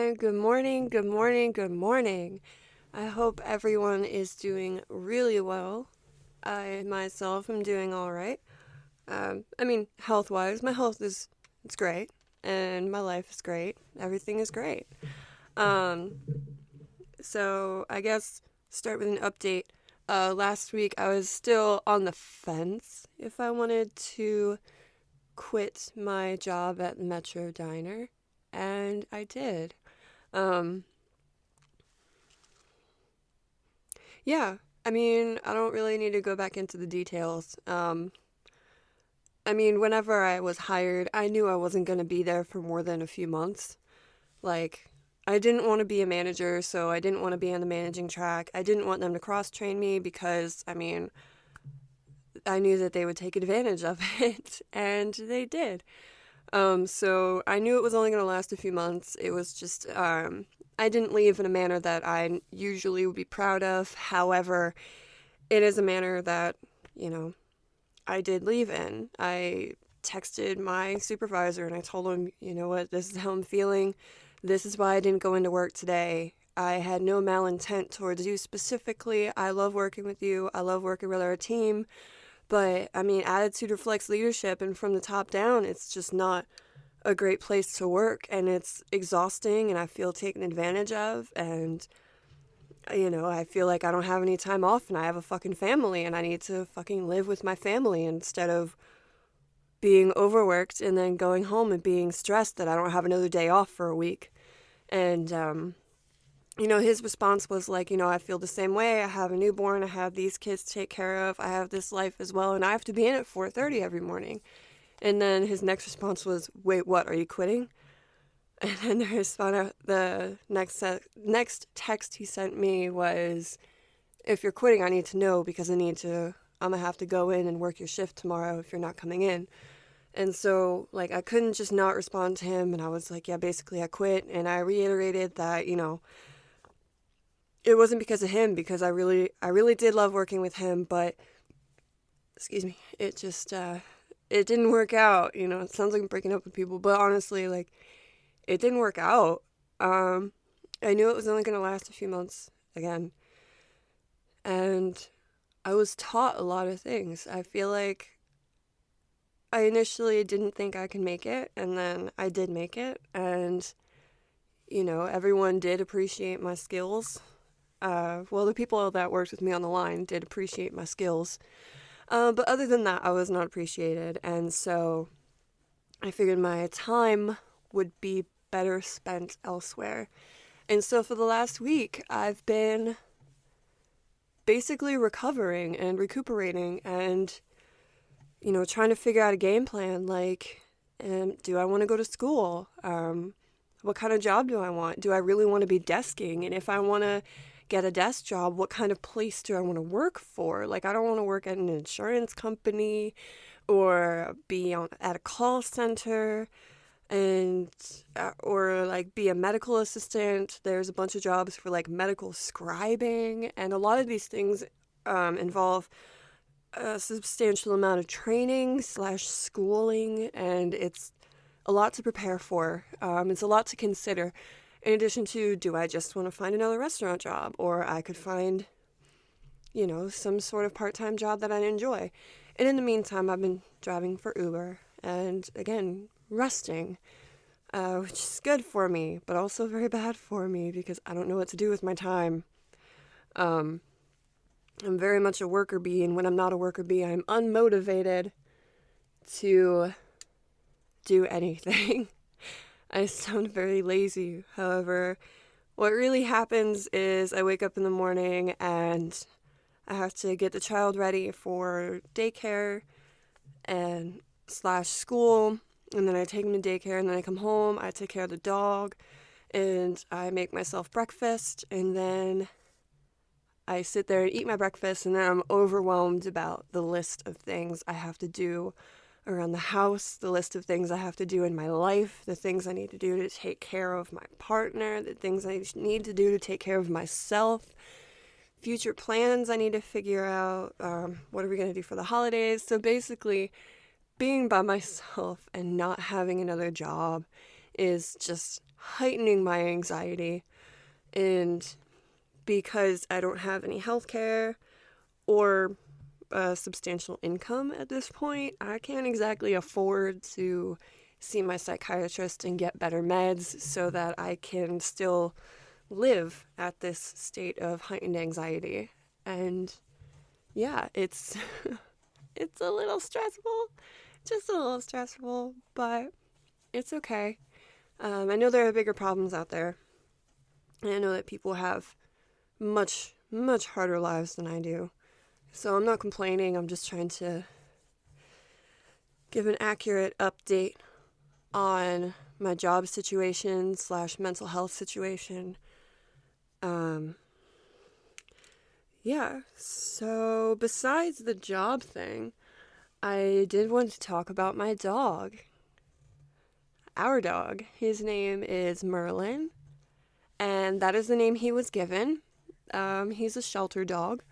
and good morning, good morning, good morning. I hope everyone is doing really well. I myself am doing all right. Health-wise, my health is it's great, and my life is great. Everything is great. Um, so I guess start with an update. Last week I was still on the fence if I wanted to quit my job at the Metro Diner, and I did. Um, Yeah, I don't really need to go back into the details. Whenever I was hired, I knew I wasn't going to be there for more than a few months. Like, I didn't want to be a manager, so I didn't want to be on the managing track. I didn't want them to cross train me because, I knew that they would take advantage of it, and they did. So I knew it was only going to last a few months. It was just, I didn't leave in a manner that I usually would be proud of. However, it is a manner that, you know, I did leave in. I texted my supervisor and I told him, you know what, this is how I'm feeling. This is why I didn't go into work today. I had no malintent towards you specifically. I love working with you. I love working with our team. But attitude reflects leadership, and from the top down, it's just not a great place to work, and it's exhausting, and I feel taken advantage of, and I feel like I don't have any time off, and I have a fucking family, and I need to fucking live with my family instead of being overworked and then going home and being stressed that I don't have another day off for a week. And his response was like, I feel the same way. I have a newborn. I have these kids to take care of. I have this life as well, and I have to be in at 4:30 every morning. And then his next response was, "Wait, what? Are you quitting?" And then the next text he sent me was, "If you're quitting, I need to know because I'm gonna have to go in and work your shift tomorrow if you're not coming in." And so, like, I couldn't just not respond to him, and I was like, "Yeah, basically, I quit." And I reiterated that, it wasn't because of him, because I really did love working with him, but excuse me, it didn't work out. It sounds like I'm breaking up with people, but honestly, like, it didn't work out. Um, I knew it was only going to last a few months again. And I was taught a lot of things. I feel like I initially didn't think I could make it, and then I did make it. And, everyone did appreciate my skills. The people that worked with me on the line did appreciate my skills. But other than that, I was not appreciated. And so I figured my time would be better spent elsewhere. And so for the last week, I've been basically recovering and recuperating and, trying to figure out a game plan. Like, do I want to go to school? What kind of job do I want? Do I really want to be desking? And if I want to get a desk job, what kind of place do I want to work for? Like, I don't want to work at an insurance company or at a call center and or like be a medical assistant. There's a bunch of jobs for like medical scribing, and a lot of these things involve a substantial amount of training slash schooling, and it's a lot to prepare for. It's a lot to consider. In addition to, do I just want to find another restaurant job, or I could find, some sort of part-time job that I enjoy. And in the meantime, I've been driving for Uber and, again, resting, which is good for me, but also very bad for me because I don't know what to do with my time. Um, I'm very much a worker bee, and when I'm not a worker bee, I'm unmotivated to do anything. I sound very lazy. However, what really happens is I wake up in the morning and I have to get the child ready for daycare and slash school, and then I take him to daycare, and then I come home, I take care of the dog, and I make myself breakfast, and then I sit there and eat my breakfast, and then I'm overwhelmed about the list of things I have to do around the house, the list of things I have to do in my life, the things I need to do to take care of my partner, the things I need to do to take care of myself, future plans I need to figure out, what are we going to do for the holidays. So basically, being by myself and not having another job is just heightening my anxiety. And because I don't have any health care or a substantial income at this point, I can't exactly afford to see my psychiatrist and get better meds so that I can still live at this state of heightened anxiety. And yeah, it's it's a little stressful, just a little stressful, but it's okay. I know there are bigger problems out there, and I know that people have much, much harder lives than I do. So I'm not complaining, I'm just trying to give an accurate update on my job situation / mental health situation. Yeah, so besides the job thing, I did want to talk about my dog. Our dog. His name is Merlin, and that is the name he was given. He's a shelter dog.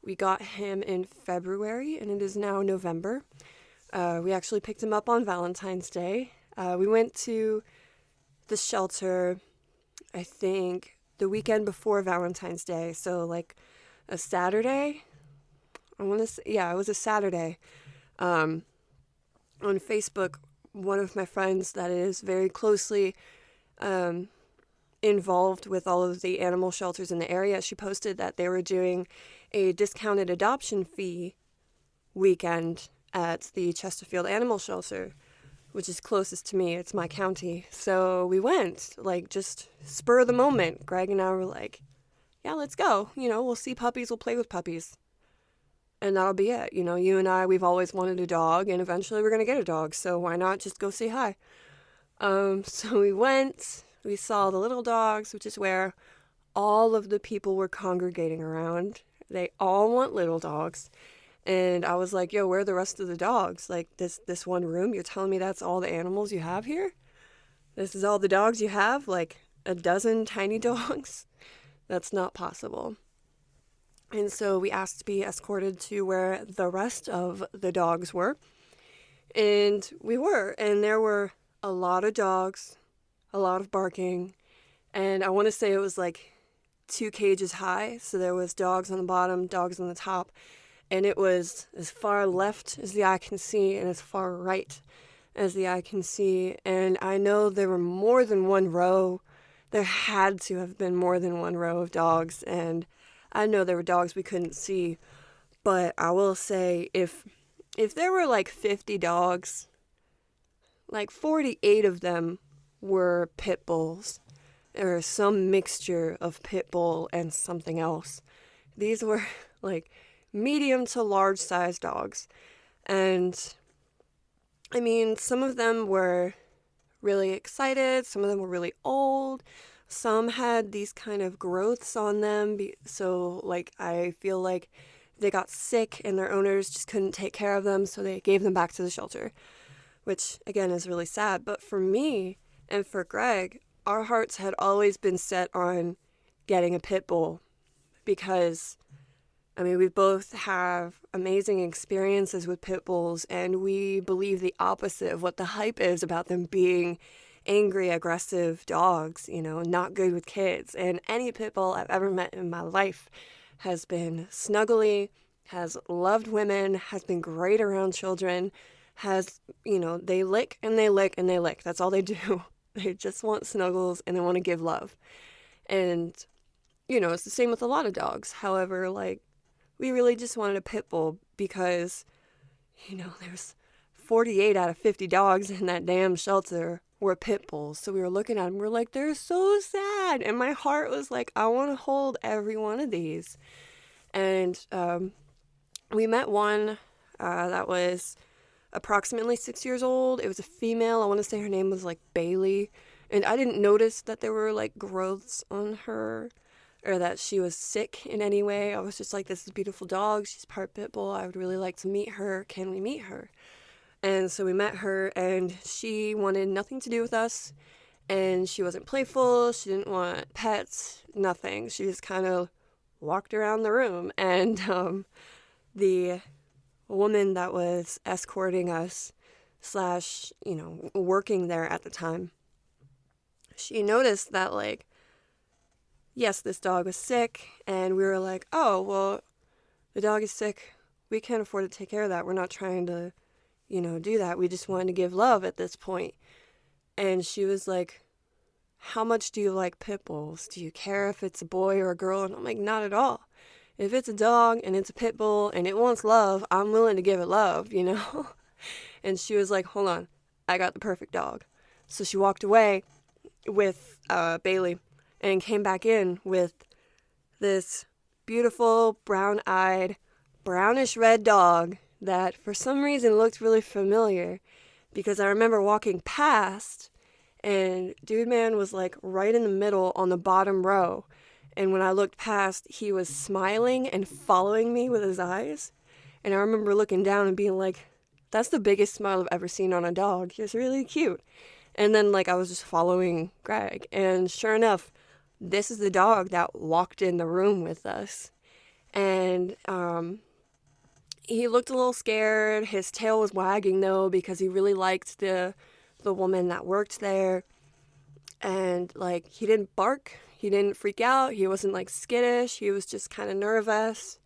We got him in February, and it is now November. We actually picked him up on Valentine's Day. We went to the shelter, I think, the weekend before Valentine's Day. So, like, a Saturday? I want to say, yeah, it was a Saturday. On Facebook, one of my friends that is very closely involved with all of the animal shelters in the area, she posted that they were doing a discounted adoption fee weekend at the Chesterfield Animal Shelter, which is closest to me. It's my county. So we went, like, just spur of the moment. Greg and I were like, yeah, let's go. We'll see puppies, we'll play with puppies. And that'll be it. You and I, we've always wanted a dog, and eventually we're going to get a dog. So why not just go say hi? So we went, we saw the little dogs, which is where all of the people were congregating around. They all want little dogs. And I was like, yo, where are the rest of the dogs? Like, this one room, you're telling me that's all the animals you have here? This is all the dogs you have? Like, a dozen tiny dogs? That's not possible. And so we asked to be escorted to where the rest of the dogs were. And we were. And there were a lot of dogs, a lot of barking. And I want to say it was like 2 cages high. So there was dogs on the bottom, dogs on the top. And it was as far left as the eye can see and as far right as the eye can see. And I know there were more than one row. There had to have been more than one row of dogs. And I know there were dogs we couldn't see. But I will say, if there were like 50 dogs, like 48 of them were pit bulls. Or some mixture of pit bull and something else. These were like medium to large size dogs. And I mean, some of them were really excited, some of them were really old, some had these kind of growths on them, so like I feel like they got sick and their owners just couldn't take care of them, so they gave them back to the shelter, which again is really sad. But for me and for Greg, our hearts had always been set on getting a pit bull because I mean, we both have amazing experiences with pit bulls, and we believe the opposite of what the hype is about them being angry, aggressive dogs, not good with kids. And any pit bull I've ever met in my life has been snuggly, has loved women, has been great around children, they lick and they lick and they lick. That's all they do. They just want snuggles and they want to give love. And, it's the same with a lot of dogs. However, like, we really just wanted a pit bull because, there's 48 out of 50 dogs in that damn shelter were pit bulls. So we were looking at them, we're like, they're so sad. And my heart was like, I want to hold every one of these. And we met one that was approximately 6 years old. It was a female. I want to say her name was like Bailey. And I didn't notice that there were like growths on her, or that she was sick in any way. I was just like, this is a beautiful dog. She's part pit bull. I would really like to meet her. Can we meet her? And so we met her, and she wanted nothing to do with us. And she wasn't playful. She didn't want pets, nothing. She just kind of walked around the room. And the woman that was escorting us / working there at the time, she noticed that, like, yes, this dog was sick, and we were like, oh, well, the dog is sick. We can't afford to take care of that. We're not trying to, do that. We just wanted to give love at this point. And she was like, how much do you like pit bulls? Do you care if it's a boy or a girl? And I'm like, not at all. If it's a dog and it's a pit bull and it wants love, I'm willing to give it love, And she was like, hold on, I got the perfect dog. So she walked away with Bailey and came back in with this beautiful brown-eyed, brownish red dog that for some reason looked really familiar, because I remember walking past and Dude Man was like right in the middle on the bottom row. And when I looked past, he was smiling and following me with his eyes. And I remember looking down and being like, that's the biggest smile I've ever seen on a dog. He was really cute. And then, like, I was just following Greg. And sure enough, this is the dog that walked in the room with us. And he looked a little scared. His tail was wagging, though, because he really liked the woman that worked there. And, like, he didn't bark. He didn't freak out. He wasn't, like, skittish. He was just kind of nervous.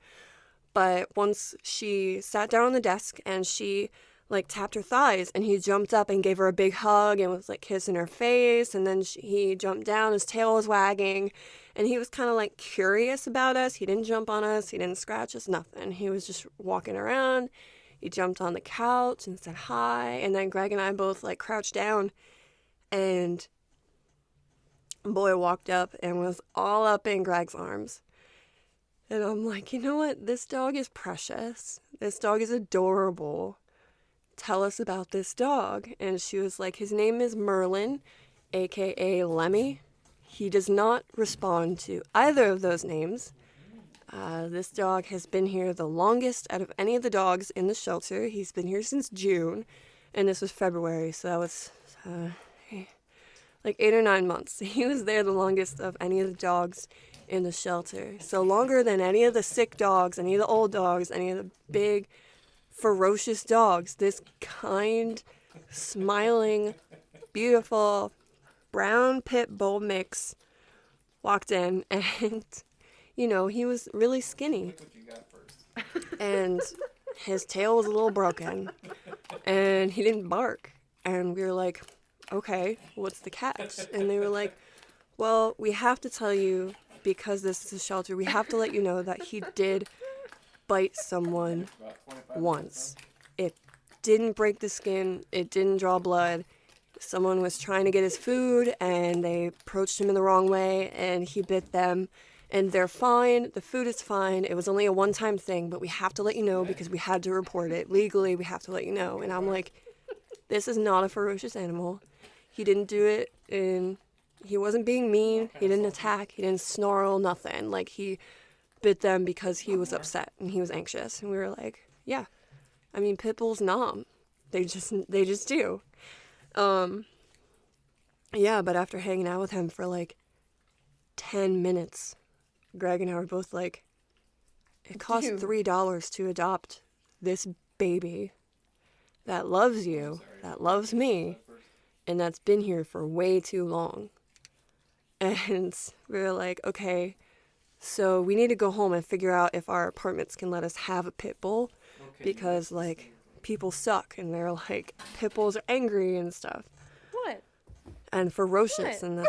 But once she sat down on the desk and she, like, tapped her thighs, and he jumped up and gave her a big hug and was, like, kissing her face. And then he jumped down. His tail was wagging. And he was kind of, like, curious about us. He didn't jump on us. He didn't scratch us, nothing. He was just walking around. He jumped on the couch and said hi. And then Greg and I both, like, crouched down. And boy walked up and was all up in Greg's arms. And I'm like, you know what? This dog is precious. This dog is adorable. Tell us about this dog. And she was like, his name is Merlin, a.k.a. Lemmy. He does not respond to either of those names. This dog has been here the longest out of any of the dogs in the shelter. He's been here since June, and this was February, so that was like 8 or 9 months. He was there the longest of any of the dogs in the shelter. So longer than any of the sick dogs, any of the old dogs, any of the big, ferocious dogs. This kind, smiling, beautiful, brown pit bull mix walked in, and, he was really skinny. And his tail was a little broken, and he didn't bark. And we were like, okay, what's the catch? And they were like, well, we have to tell you, because this is a shelter, we have to let you know that he did bite someone once. It didn't break the skin. It didn't draw blood. Someone was trying to get his food, and they approached him in the wrong way, and he bit them. And they're fine. The food is fine. It was only a one-time thing, but we have to let you know because we had to report it. Legally, we have to let you know. And I'm like, this is not a ferocious animal. He didn't do it he wasn't being mean. He didn't attack. He didn't snarl, nothing. Like, he bit them because he was upset and he was anxious. And we were like, yeah. I mean, pit bulls numb. They just do. Yeah, but after hanging out with him for like 10 minutes, Greg and I were both like, it costs $3 to adopt this baby that loves you, that loves me, and that's been here for way too long. And we were like, okay, so we need to go home and figure out if our apartments can let us have a pit bull, because, like, people suck, and they're like, pit bulls are angry and stuff. What? And ferocious, and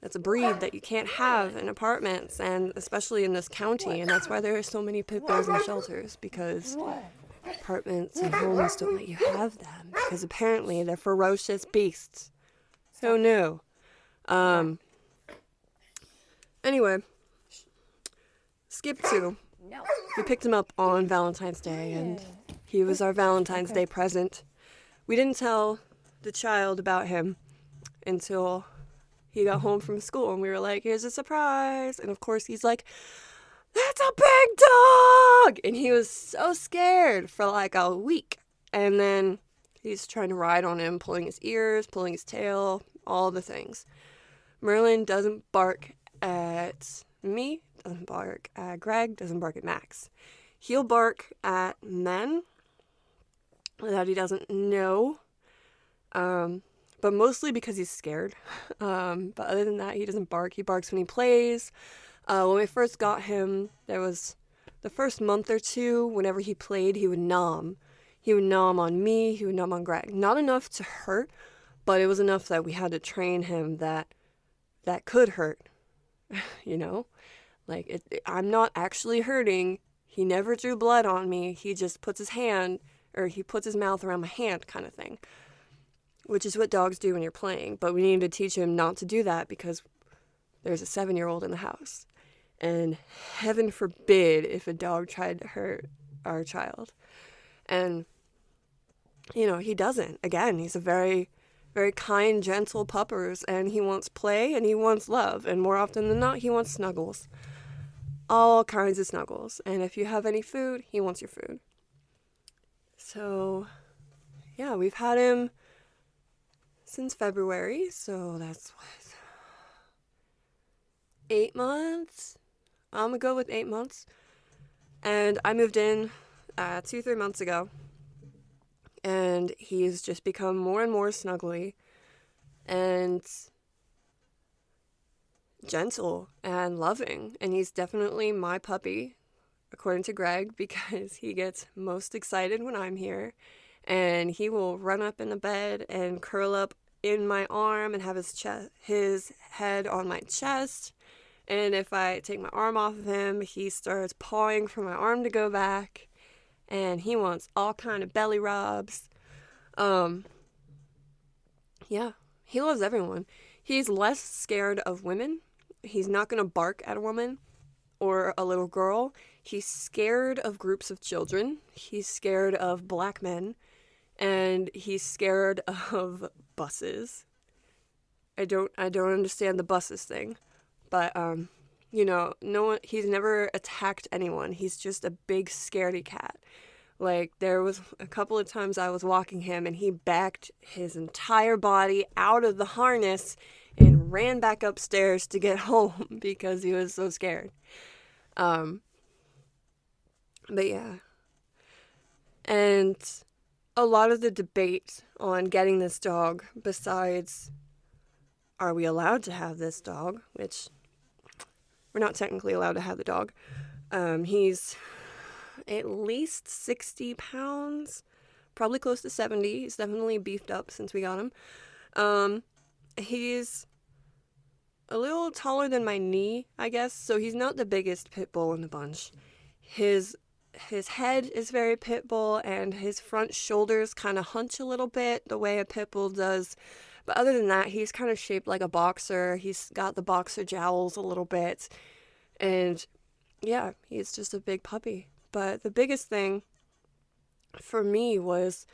that's a breed that you can't have in apartments, and especially in this county, and that's why there are so many pit bulls in shelters, because apartments and homes don't let you have them, because apparently they're ferocious beasts. Who knew? Anyway, skip 2. No. We picked him up on Valentine's Day, and he was our Valentine's Day present. We didn't tell the child about him until he got home from school, and we were like, here's a surprise. And of course he's like, that's a big dog! And he was so scared for like a week. And then he's trying to ride on him, pulling his ears, pulling his tail, all the things. Merlin doesn't bark at me, doesn't bark at Greg, doesn't bark at Max. He'll bark at men that he doesn't know. but mostly because he's scared. But other than that, he doesn't bark. He barks when he plays. When we first got him, there was the first month or two, whenever he played, he would nom. He would nom on me, he would nom on Greg. Not enough to hurt, but it was enough that we had to train him that could hurt, you know? Like, I'm not actually hurting. He never drew blood on me. He just puts his hand, or he puts his mouth around my hand kind of thing, which is what dogs do when you're playing. But we need to teach him not to do that because there's a 7-year-old in the house. And heaven forbid if a dog tried to hurt our child. And, you know, he doesn't. Again, he's a very, very kind, gentle puppers, and he wants play and he wants love. And more often than not, he wants snuggles. All kinds of snuggles. And if you have any food, he wants your food. So, yeah, we've had him since February. So that's what? 8 months? I'm going to go with 8 months. And I moved in 2-3 months ago. And he's just become more and more snuggly and gentle and loving. And he's definitely my puppy, according to Greg, because he gets most excited when I'm here. And he will run up in the bed and curl up in my arm and have his head on my chest. And if I take my arm off of him, he starts pawing for my arm to go back. And he wants all kind of belly rubs. Yeah, he loves everyone. He's less scared of women. He's not going to bark at a woman or a little girl. He's scared of groups of children. He's scared of black men. And he's scared of buses. I don't understand the buses thing. But, you know, he's never attacked anyone. He's just a big scaredy cat. Like, there was a couple of times I was walking him and he backed his entire body out of the harness and ran back upstairs to get home because he was so scared. But yeah. And a lot of the debate on getting this dog, besides, are we allowed to have this dog, which we're not technically allowed to have the dog. He's at least 60 pounds, probably close to 70. He's definitely beefed up since we got him. He's a little taller than my knee, I guess, so he's not the biggest pit bull in the bunch. His head is very pit bull, and his front shoulders kind of hunch a little bit the way a pit bull does. But other than that, he's kind of shaped like a boxer. He's got the boxer jowls a little bit. And yeah, he's just a big puppy. But the biggest thing for me was,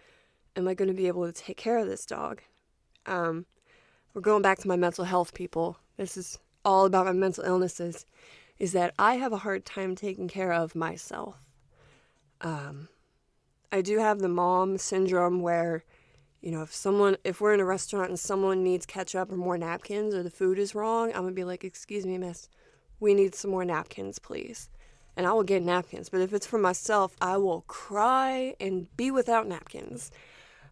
am I going to be able to take care of this dog? We're going back to my mental health, people. This is all about my mental illnesses, is that I have a hard time taking care of myself. I do have the mom syndrome where, you know, if we're in a restaurant and someone needs ketchup or more napkins or the food is wrong, I'm going to be like, excuse me, miss, we need some more napkins, please. And I will get napkins. But if it's for myself, I will cry and be without napkins.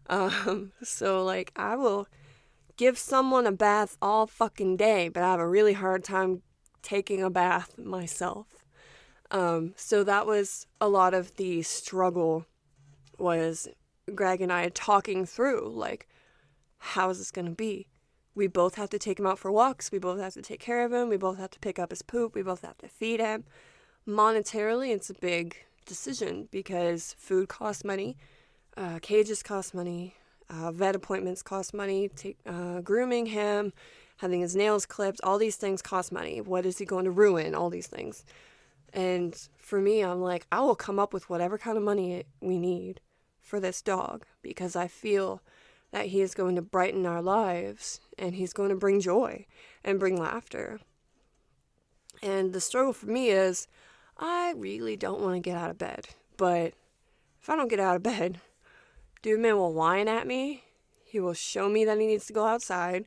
So, like, I will give someone a bath all fucking day, but I have a really hard time taking a bath myself. So that was a lot of the struggle, was Greg and I talking through, like, how is this going to be? We both have to take him out for walks. We both have to take care of him. We both have to pick up his poop. We both have to feed him. Monetarily, it's a big decision because food costs money, cages cost money, vet appointments cost money, grooming him, having his nails clipped, all these things cost money. What is he going to ruin? All these things. And for me, I'm like, I will come up with whatever kind of money we need for this dog because I feel that he is going to brighten our lives and he's going to bring joy and bring laughter. And the struggle for me is I really don't want to get out of bed. But if I don't get out of bed, dude man will whine at me. He will show me that he needs to go outside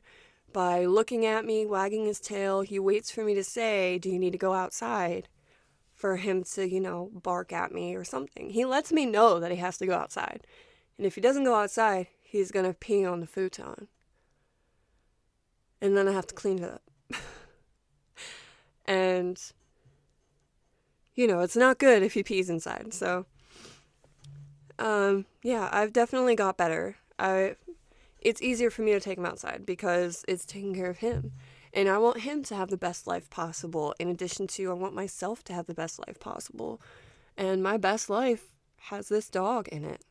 by looking at me, wagging his tail. He waits for me to say, do you need to go outside? For him to, you know, bark at me or something. He lets me know that he has to go outside. And if he doesn't go outside, he's going to pee on the futon. and then I have to clean it up. And, it's not good if he pees inside. So, yeah, I've definitely got better. It's easier for me to take him outside because it's taking care of him. And I want him to have the best life possible. In addition to, I want myself to have the best life possible. And my best life has this dog in it.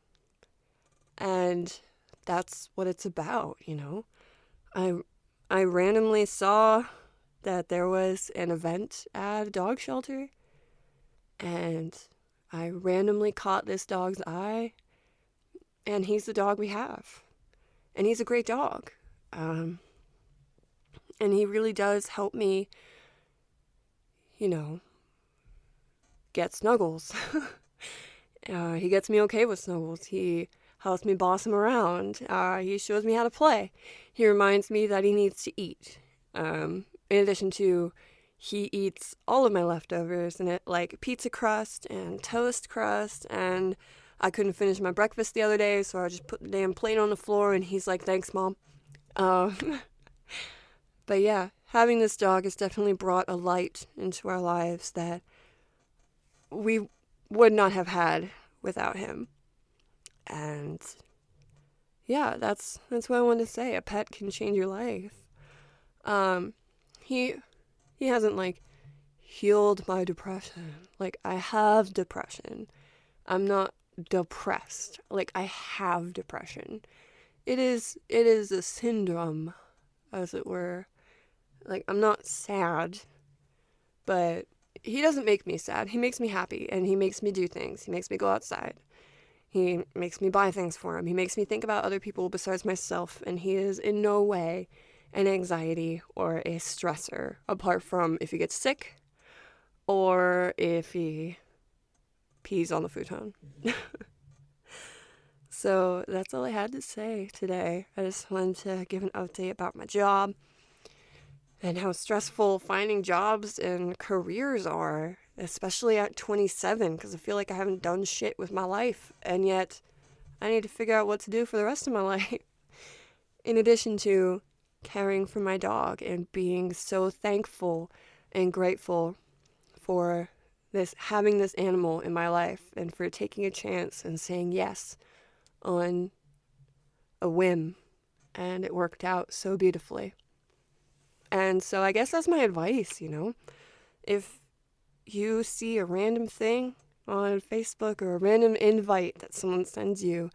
And that's what it's about, I randomly saw that there was an event at a dog shelter, and I randomly caught this dog's eye, and he's the dog we have. And he's a great dog. And he really does help me, get snuggles. He gets me okay with snuggles. He helps me boss him around. He shows me how to play. He reminds me that he needs to eat. In addition to, he eats all of my leftovers, and like pizza crust and toast crust, and I couldn't finish my breakfast the other day, so I just put the damn plate on the floor, and he's like, "Thanks, Mom." But yeah, having this dog has definitely brought a light into our lives that we would not have had without him. And yeah, that's what I wanted to say. A pet can change your life. He hasn't like healed my depression. Like, I have depression. I'm not depressed. Like, I have depression. It is a syndrome, as it were. Like, I'm not sad, but he doesn't make me sad. He makes me happy, and he makes me do things. He makes me go outside. He makes me buy things for him. He makes me think about other people besides myself, and he is in no way an anxiety or a stressor, apart from if he gets sick or if he pees on the futon. So that's all I had to say today. I just wanted to give an update about my job and how stressful finding jobs and careers are, especially at 27, because I feel like I haven't done shit with my life, and yet I need to figure out what to do for the rest of my life. In addition to caring for my dog and being so thankful and grateful for having this animal in my life, and for taking a chance and saying yes on a whim, and it worked out so beautifully. And so I guess that's my advice, if you see a random thing on Facebook or a random invite that someone sends you,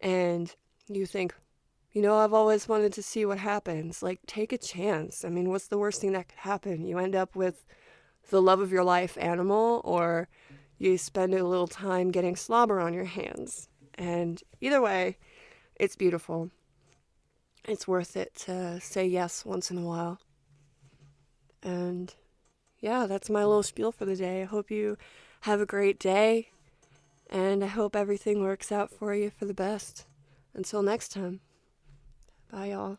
and you think, I've always wanted to see what happens, like, take a chance. I mean, what's the worst thing that could happen? You end up with the love of your life animal, or you spend a little time getting slobber on your hands. And either way, it's beautiful. It's worth it to say yes once in a while. And yeah, that's my little spiel for the day. I hope you have a great day, and I hope everything works out for you for the best. Until next time, bye y'all.